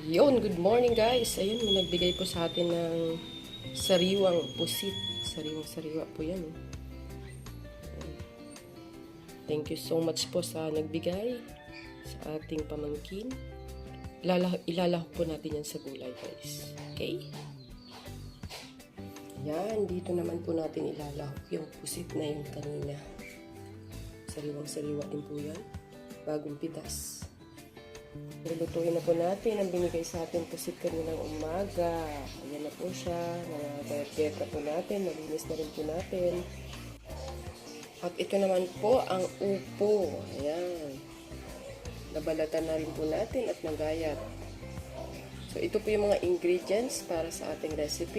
Yun, good morning guys. Ayun, may nagbigay po sa atin ng sariwang pusit. Sariwang-sariwa po yan. Thank you so much po sa nagbigay sa ating pamangkin. Ilalahok po natin yan sa gulay guys. Okay? Yan, dito naman po natin ilalahok yung pusit na yung kanina. Sariwang-sariwa din po yan. Bagong pitas. Lutuin na po natin ang binigay sa atin pusit kaninang umaga. Ayan na po siya. Nagayat-gayat na po natin. Malinis na rin po natin. At ito naman po ang upo. Ayan. Nabalatan na rin po natin at nagayat. So ito po yung mga ingredients para sa ating recipe.